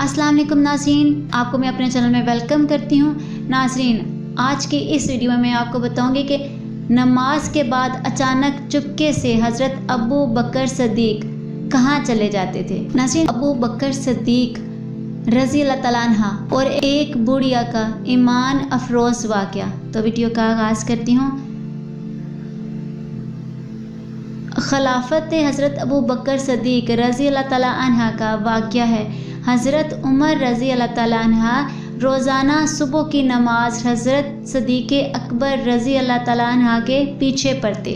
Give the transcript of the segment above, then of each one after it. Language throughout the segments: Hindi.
अस्सलाम वालेकुम नाज़रीन, आपको मैं अपने चैनल में वेलकम करती हूँ। नाज़रीन, आज की इस वीडियो में मैं आपको बताऊँगी कि नमाज के बाद अचानक चुपके से हज़रत अबू बकर सदीक कहाँ चले जाते थे। नाज़रीन, अबू बकर सदीक रज़ी अल्लाह तआला अन्हा और एक बुढ़िया का ईमान अफरोज़ वाक़या। तो वीडियो का आगाज़ करती हूँ। खिलाफत हज़रत अबू बकर सदीक रज़ी अल्लाह तआला अन्हा का वाक़या है। हज़रत उमर रज़ी अल्लाह तआला अन्हा रोज़ाना सुबह की नमाज हज़रत सदीक़ अकबर रज़ी अल्लाह तआला अन्हा के पीछे पढ़ते।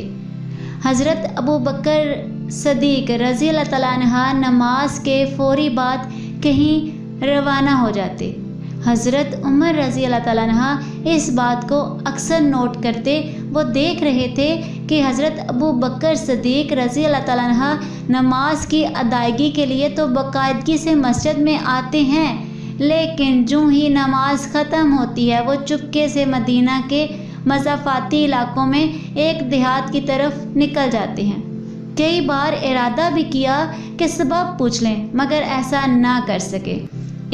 हज़रत अबू बकर सदीक रज़ी अल्लाह तआला अन्हा नमाज के फ़ौरी बाद कहीं रवाना हो जाते। हज़रत उमर रज़ी अल्लाह तआला अन्हा इस बात को अक्सर नोट करते। वो देख रहे थे कि हज़रत अबू बकर सदीक रज़ी अल्लाह तआला अन्हा नमाज की अदायगी के लिए तो बाकायदगी से मस्जिद में आते हैं, लेकिन जो ही नमाज ख़त्म होती है वो चुपके से मदीना के मज़ाफ़ाती इलाक़ों में एक देहात की तरफ निकल जाते हैं। कई बार इरादा भी किया कि सबब पूछ लें, मगर ऐसा ना कर सके।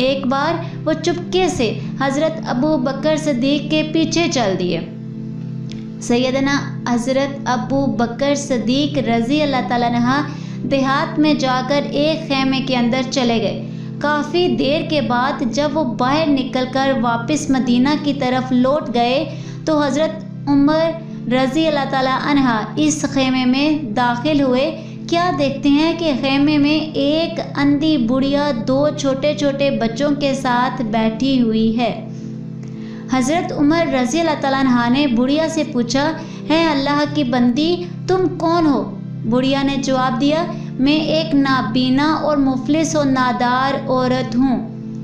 एक बार वो चुपके से हज़रत अबू बकर सदीक के पीछे चल दिए। सैयदना हज़रत अबू बकर सदीक रज़ी अल्लाह तआला अन्हा देहात में जाकर एक खेमे के अंदर चले गए। काफ़ी देर के बाद जब वो बाहर निकलकर वापस मदीना की तरफ लौट गए तो हज़रत उमर रज़ी अल्लाह तआला अन्हा इस खेमे में दाखिल हुए। क्या देखते हैं कि खेमे में एक अंधी बुढ़िया दो छोटे छोटे बच्चों के साथ बैठी हुई है। हज़रत उमर रज़ी अल्लाह तआला अन्हा ने बुढ़िया से पूछा, है अल्लाह की बंदी, तुम कौन हो? बुढ़िया ने जवाब दिया, मैं एक नाबीना और मुफलिस और नादार औरत हूँ।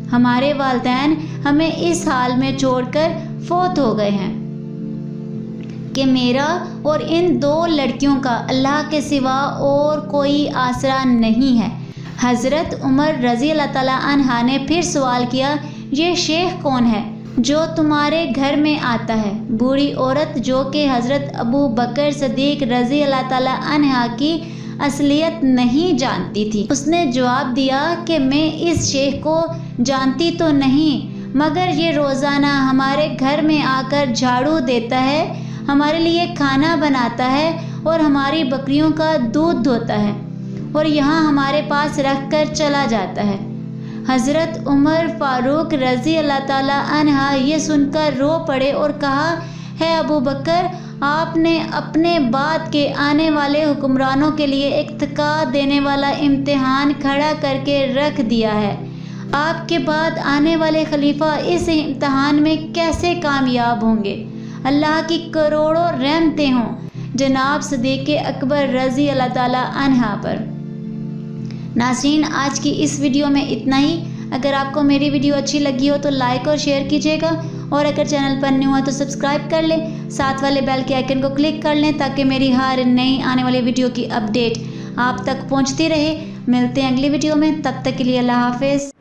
हमारे वालिदैन हमें इस हाल में छोड़कर फौत हो गए हैं कि मेरा और इन दो लड़कियों का अल्लाह के सिवा और कोई आसरा नहीं है। हज़रत उमर रज़ी अल्लाह तआला अन्हा ने फिर सवाल किया, ये शेख कौन है जो तुम्हारे घर में आता है? बूढ़ी औरत, जो कि हज़रत अबू बकर सदीक रज़ी अल्लाह तआला अन्हा की असलियत नहीं जानती थी, उसने जवाब दिया कि मैं इस शेख को जानती तो नहीं, मगर ये रोज़ाना हमारे घर में आकर झाड़ू देता है, हमारे लिए खाना बनाता है और हमारी बकरियों का दूध धोता है और यहाँ हमारे पास रख कर चला जाता है। हज़रत उमर फ़ारूक रज़ी अल्लाह तआला अन्हा ये सुनकर रो पड़े और कहा, है अबू बकर, आपने अपने बाद के आने वाले हुक्मरानों के लिए एक थका देने वाला इम्तिहान खड़ा करके रख दिया है। आपके बाद आने वाले खलीफा इस इम्तिहान में कैसे कामयाब होंगे? अल्लाह की करोड़ों रहमतें हों जनाब सदीक़ अकबर रज़ी अल्लाह तआला अन्हा पर। नाज़रीन, आज की इस वीडियो में इतना ही। अगर आपको मेरी वीडियो अच्छी लगी हो तो लाइक और शेयर कीजिएगा, और अगर चैनल पर न्यू है तो सब्सक्राइब कर लें, साथ वाले बेल के आइकन को क्लिक कर लें ताकि मेरी हर नई आने वाली वीडियो की अपडेट आप तक पहुंचती रहे। मिलते हैं अगली वीडियो में, तब तक के लिए अल्लाह हाफ़िज़।